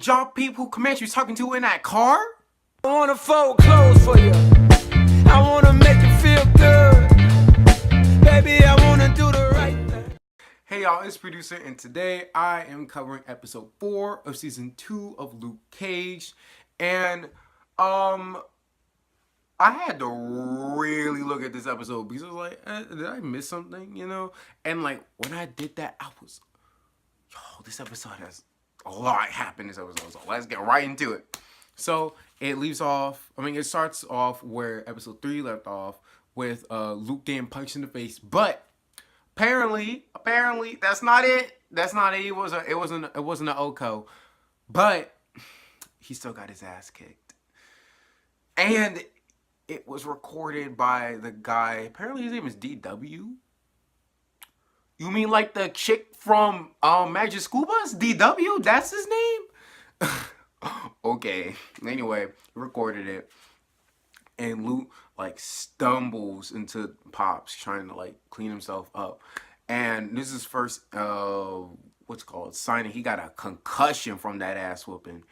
Job people Comanche was talking to in that car? I wanna fold clothes for you. I wanna make you feel good. Baby, I wanna do the right thing. Hey y'all, it's Producer, and today I am covering episode 4 of season 2 of Luke Cage. And I had to really look at this episode because I was like, did I miss something, you know? And like when I did that, I was, yo, this episode has a lot happened this episode, so let's get right into it. So it leaves off, it starts off where episode 3 left off with Luke getting punched in the face, but apparently that's not it. That's not it. It wasn't an Oko, but he still got his ass kicked, and it was recorded by the guy. Apparently his name is DW. You mean like the chick from Magic School Bus? DW? That's his name? Okay. Anyway, recorded it. And Luke like stumbles into Pops trying to like clean himself up. And this is first what's called signing. He got a concussion from that ass whooping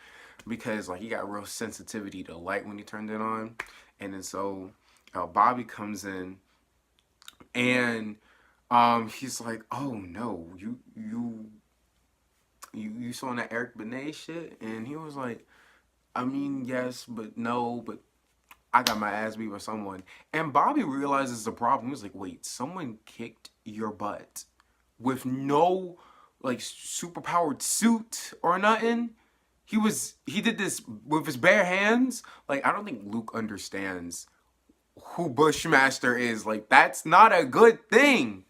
because like he got real sensitivity to light when he turned it on. And then so Bobby comes in and he's like, "Oh no, you saw that Eric Benet shit?" And he was like, "Yes, but no, but I got my ass beat by someone." And Bobby realizes the problem. He was like, "Wait, someone kicked your butt with no like superpowered suit or nothing?" He did this with his bare hands. Like, I don't think Luke understands who Bushmaster is. Like, that's not a good thing.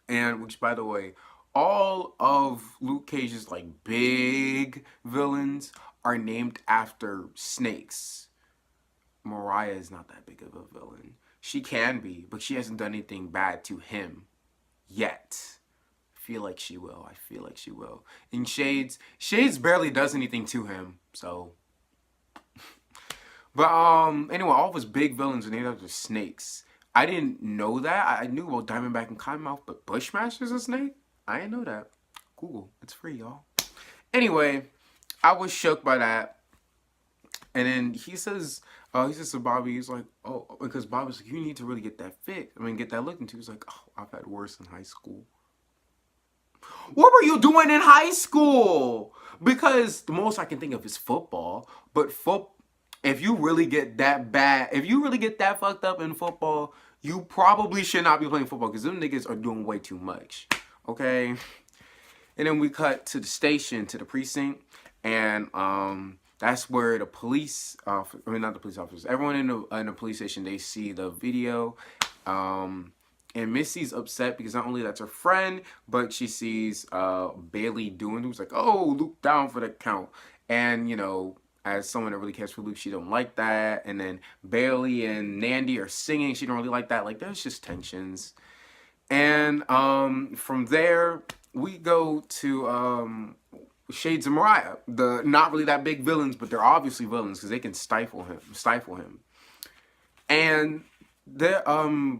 And which, by the way, all of Luke Cage's like big villains are named after snakes. Mariah is not that big of a villain. She can be, but she hasn't done anything bad to him yet. I feel like she will. And Shades barely does anything to him, so. But anyway, all of his big villains are named after snakes. I didn't know that. I knew about Diamondback and Cottonmouth, but Bushmaster's a snake? I didn't know that. Google. It's free, y'all. Anyway, I was shook by that. And then he says to Bobby, he's like, oh, because Bobby's like, you need to really get that get that looked into. He's like, oh, I've had worse in high school. What were you doing in high school? Because the most I can think of is football. But if you really get that bad, if you really get that fucked up in football, you probably should not be playing football because them niggas are doing way too much. Okay? And then we cut to the station, to the precinct. And that's where the police, not the police officers, everyone in the police station, they see the video. And Missy's upset because not only that's her friend, but she sees Bailey doing it. It was like, oh, Luke down for the count. And, you know, as someone that really cares for Luke, she don't like that. And then Bailey and Nandy are singing. She don't really like that. Like, there's just tensions. And from there, we go to Shades and Mariah. The not really that big villains, but they're obviously villains because they can stifle him. And the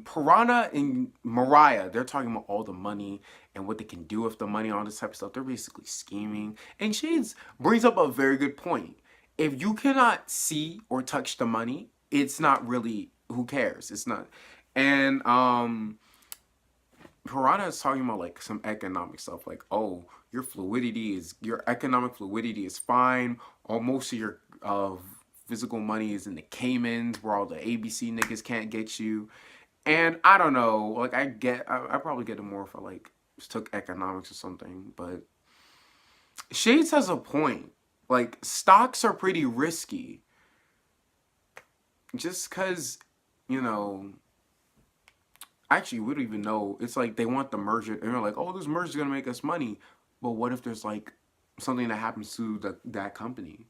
Piranha and Mariah, they're talking about all the money and what they can do with the money, all this type of stuff. They're basically scheming. And Shades brings up a very good point. If you cannot see or touch the money, it's not really, who cares? It's not. And Piranha is talking about like some economic stuff, like, oh, your economic fluidity is fine, or most of your physical money is in the Caymans, where all the ABC niggas can't get you. And I don't know, like, I probably get it more if I like took economics or something, but Shades has a point. Like, stocks are pretty risky. Just because, you know, actually, we don't even know. It's like they want the merger, and they're like, oh, this merger is going to make us money. But what if there's like something that happens to that company?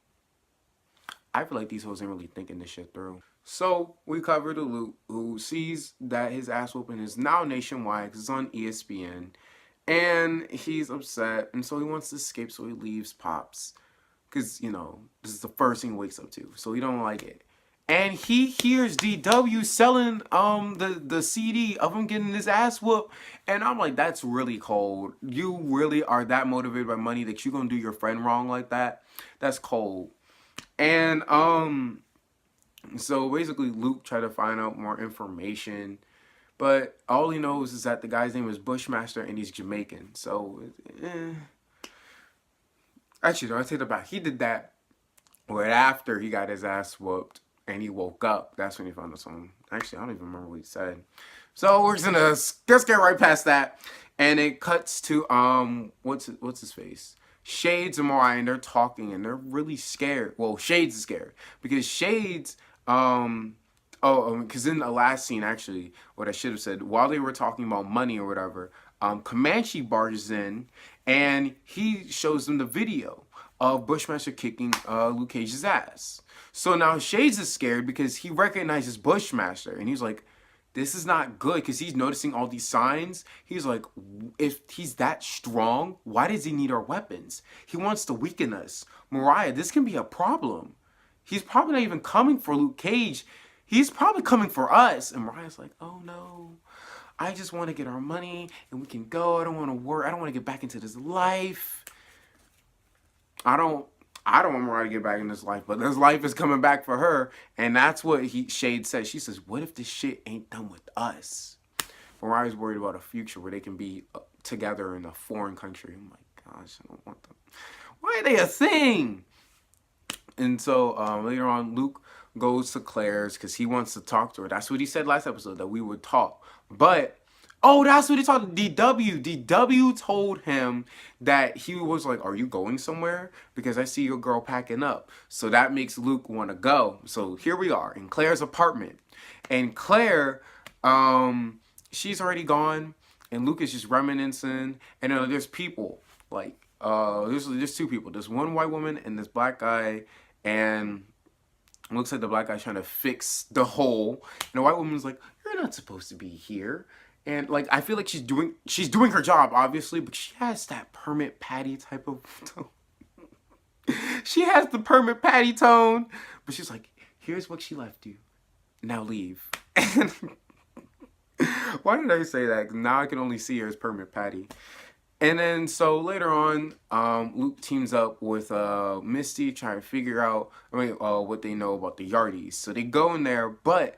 I feel like these hoes ain't really thinking this shit through. So we cover the Luke, who sees that his ass whooping is now nationwide because it's on ESPN. And he's upset, and so he wants to escape, so he leaves Pops. Because, you know, this is the first thing he wakes up to, so he don't like it. and he hears DW selling the CD of him getting his ass whooped, and I'm like, that's really cold. You really are that motivated by money that you gonna do your friend wrong like that? That's cold. And so basically Luke tried to find out more information, but all he knows is that the guy's name is Bushmaster and he's Jamaican. So actually, no, I take it back. He did that right after he got his ass whooped and he woke up. That's when he found out something. Actually, I don't even remember what he said. So we're just gonna let's get right past that, and it cuts to what's his face? Shades and Mariah, and they're talking and they're really scared. Well, Shades is scared because Shades because in the last scene, actually, what I should have said, while they were talking about money or whatever, Comanche barges in and he shows them the video of Bushmaster kicking Luke Cage's ass. So now Shades is scared because he recognizes Bushmaster and he's like, this is not good, because he's noticing all these signs. He's like, if he's that strong, why does he need our weapons? He wants to weaken us. Mariah, this can be a problem. He's probably not even coming for Luke Cage. He's probably coming for us. And Mariah's like, oh no, I just want to get our money and we can go. I don't want to work. I don't want to get back into this life. I don't want Mariah to get back in this life, but this life is coming back for her. And that's what Shade says. She says, what if this shit ain't done with us? Mariah's worried about a future where they can be together in a foreign country. I'm like, gosh, I don't want them. Why are they a thing? And so later on, Luke goes to Claire's because he wants to talk to her. That's what he said last episode, that we would talk. But, oh, that's what he told DW. DW told him that he was like, are you going somewhere? Because I see your girl packing up. So that makes Luke want to go. So here we are in Claire's apartment. And Claire, she's already gone. And Luke is just reminiscing. And there's people. Like, there's two people. There's one white woman and this black guy. And it looks like the black guy's trying to fix the hole. And the white woman's like, you're not supposed to be here. And like, I feel like she's doing her job, obviously, but she has that Permit Patty type of tone. She has the Permit Patty tone, but she's like, here's what she left you. Now leave. And why did I say that? 'Cause now I can only see her as Permit Patty. And then, so later on, Luke teams up with Misty, trying to figure out what they know about the Yardies. So they go in there, but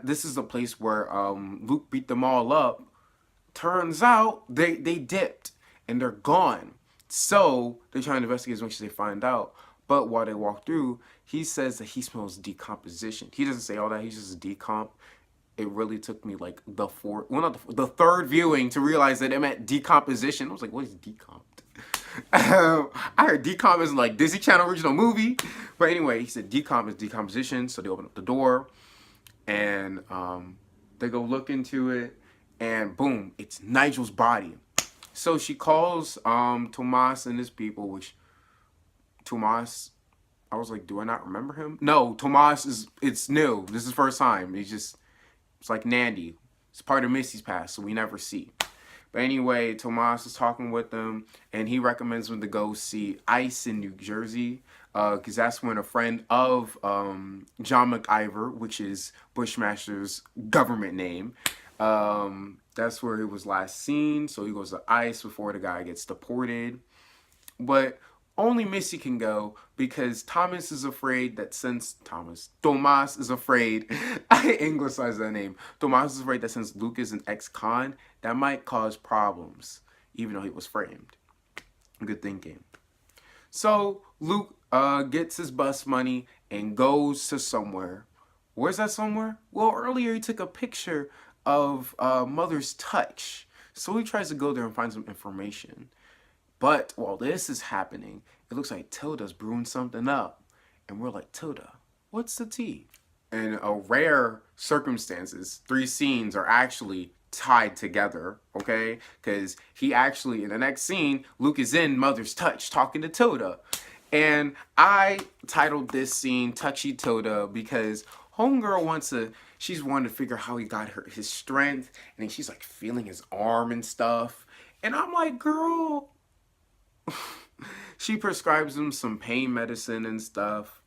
this is the place where Luke beat them all up. Turns out they dipped and they're gone. So they're trying to investigate as much as they find out. But while they walk through, he says that he smells decomposition. He doesn't say all that. He's just decomp. It really took me like the third viewing to realize that it meant decomposition. I was like, what is decomped? I heard decomp is like Disney Channel original movie. But anyway, he said decomp is decomposition. So they open up the door and they go look into it and boom, it's Nigel's body. So she calls Tomas and his people, which Tomas, I was like, do I not remember him? No, Tomas it's new. This is his first time. It's like Nandy. It's part of Missy's past, so we never see. But anyway, Tomas is talking with them, and he recommends them to go see Ice in New Jersey, because that's when a friend of John McIver, which is Bushmaster's government name, that's where he was last seen. So he goes to Ice before the guy gets deported. But only Missy can go because Tomas is afraid that Tomas is afraid, I anglicized that name. Tomas is afraid that since Luke is an ex-con, that might cause problems, even though he was framed. Good thinking. So Luke gets his bus money and goes to somewhere. Where's that somewhere? Well, earlier he took a picture of Mother's touch. So he tries to go there and find some information. But while this is happening, it looks like Tilda's brewing something up. And we're like, Tilda, what's the tea? In a rare circumstances, 3 scenes are actually tied together, okay? Because he actually, in the next scene, Luke is in Mother's touch talking to Tilda. And I titled this scene Touchy Tilda because homegirl she's wanting to figure how he got his strength. And then she's like feeling his arm and stuff. And I'm like, girl... She prescribes him some pain medicine and stuff,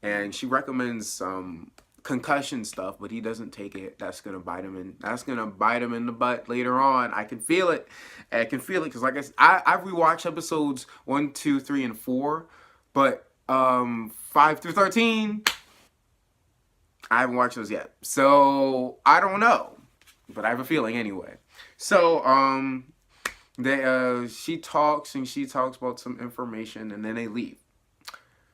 and she recommends some concussion stuff, but he doesn't take it. That's gonna bite him in. That's gonna bite him in the butt later on. I can feel it. I can feel it because, like I rewatched episodes 1, 2, 3, and 4, but 5 through 13, I haven't watched those yet. So I don't know, but I have a feeling anyway. So she talks about some information, and then they leave.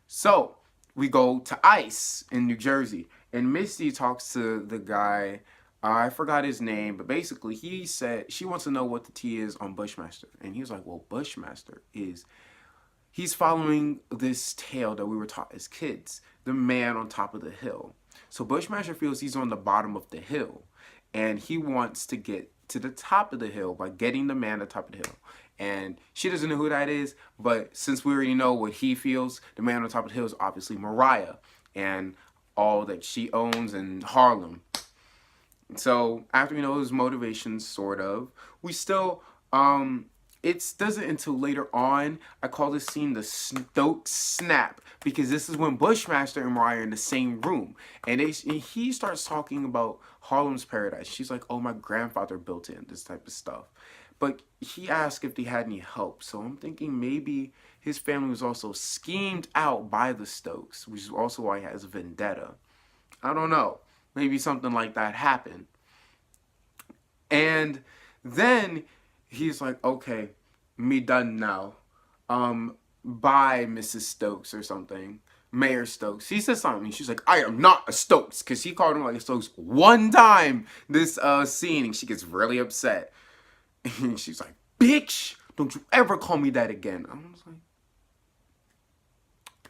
So we go to Ice in New Jersey, and Misty talks to the guy. I forgot his name, but basically he said she wants to know what the tea is on Bushmaster, and he was like, "Well, Bushmaster he's following this tale that we were taught as kids, the man on top of the hill. So Bushmaster feels he's on the bottom of the hill, and he wants to get to the top of the hill by getting the man on the top of the hill." And she doesn't know who that is, but since we already know what he feels, the man on top of the hill is obviously Mariah and all that she owns in Harlem. So after we know his motivations, sort of, we still, it doesn't until later on. I call this scene the Stokes snap, because this is when Bushmaster and Mariah are in the same room, and he starts talking about Harlem's paradise. She's like, "Oh, my grandfather built it," and this type of stuff. But he asked if they had any help. So I'm thinking maybe his family was also schemed out by the Stokes, which is also why he has a vendetta. I don't know. Maybe something like that happened. And then he's like, "Okay, me done now. Bye, Mrs. Stokes," or something. Mayor Stokes. He says something. She's like, "I am not a Stokes," because he called him like a Stokes one time this scene, and she gets really upset. And she's like, "Bitch, don't you ever call me that again." I was like,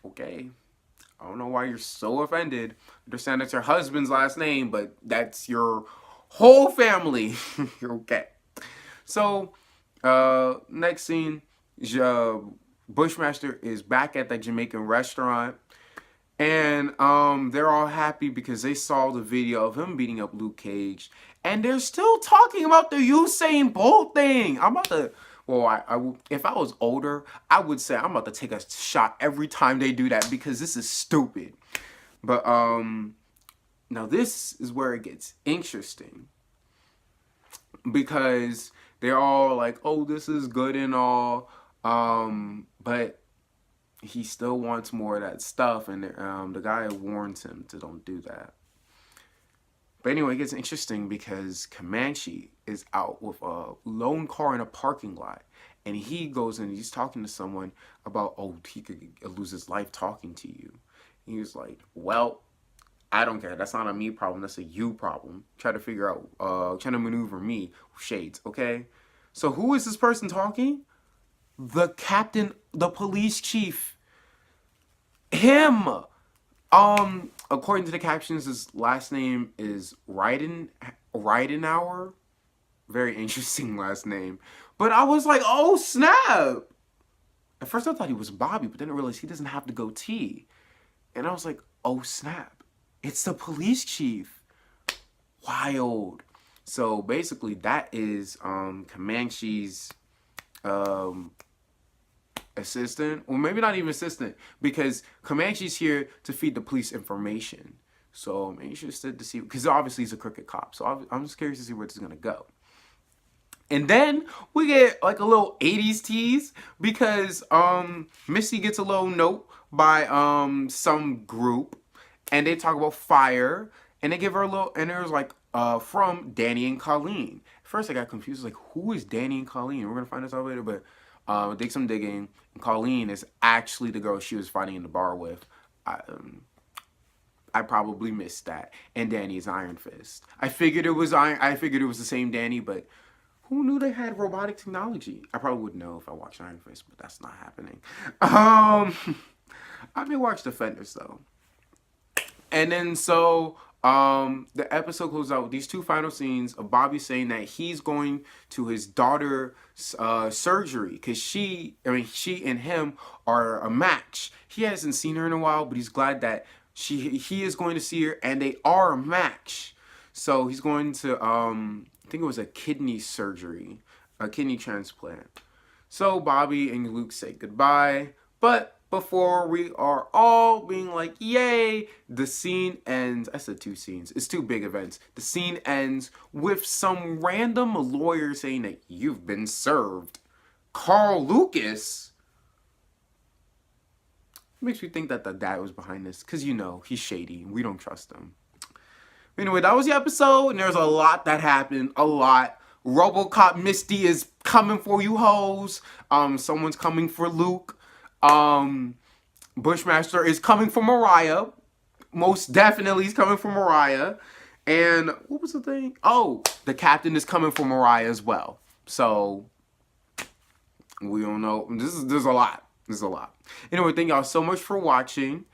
okay. I don't know why you're so offended. I understand that's your husband's last name, but that's your whole family. You're okay. So, next scene, Bushmaster is back at that Jamaican restaurant. And they're all happy because they saw the video of him beating up Luke Cage. And they're still talking about the Usain Bolt thing. I'm about to, well, if I was older, I would say I'm about to take a shot every time they do that, because this is stupid. But now this is where it gets interesting, because they're all like, "Oh, this is good and all," but he still wants more of that stuff, and the guy warns him to don't do that. But anyway, it gets interesting because Comanche is out with a lone car in a parking lot, and he goes in, he's talking to someone about, "Oh, he could lose his life talking to you." And he was like, "Well, I don't care. That's not a me problem. That's a you problem. Try to figure out, trying to maneuver me with shades, okay?" So who is this person talking? The captain, the police chief. Him. According to the captions, his last name is Ridenauer. Very interesting last name. But I was like, oh snap. At first I thought he was Bobby, but then I realized he doesn't have the goatee. And I was like, oh snap. It's the police chief. Wild. So basically that is Comanche's assistant, or maybe not even assistant, because Comanche's here to feed the police information. So I'm interested to see, because obviously he's a crooked cop. So I'm just curious to see where this is gonna go. And then we get like a little 80s tease, because Missy gets a little note by some group, and they talk about fire, and they give her a little, and it was like from Danny and Colleen. At first I got confused, like, who is Danny and Colleen? We're gonna find this out later, but did some digging, and Colleen is actually the girl she was fighting in the bar with. I probably missed that. And Danny is Iron Fist. I figured it was the same Danny, but who knew they had robotic technology? I probably would know if I watched Iron Fist, but that's not happening. I may watch Defenders though. And then so the episode closes out with these two final scenes of Bobby saying that he's going to his daughter's surgery, because she and him are a match. He hasn't seen her in a while, but he's glad that he is going to see her, and they are a match. So he's going to I think it was a kidney surgery, a kidney transplant. So Bobby and Luke say goodbye, but before we are all being like, yay, the scene ends. I said 2 scenes. It's 2 big events. The scene ends with some random lawyer saying that you've been served. Carl Lucas makes me think that the dad was behind this, because, you know, he's shady and we don't trust him. Anyway, that was the episode, and there's a lot that happened. A lot. RoboCop Misty is coming for you hoes. Someone's coming for Luke. Bushmaster is coming for Mariah. Most definitely he's coming for Mariah. And what was the thing? Oh, the captain is coming for Mariah as well. So we don't know. There's a lot. There's a lot. Anyway, thank y'all so much for watching.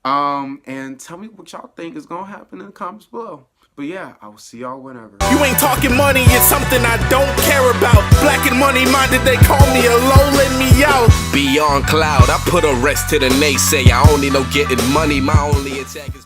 And tell me what y'all think is gonna happen in the comments below. But yeah, I will see y'all whenever. You ain't talking money, it's something I don't care about. Black and money minded, they call me a low, let me out. Beyond cloud, I put a rest to the naysay. I only know getting money, my only attack is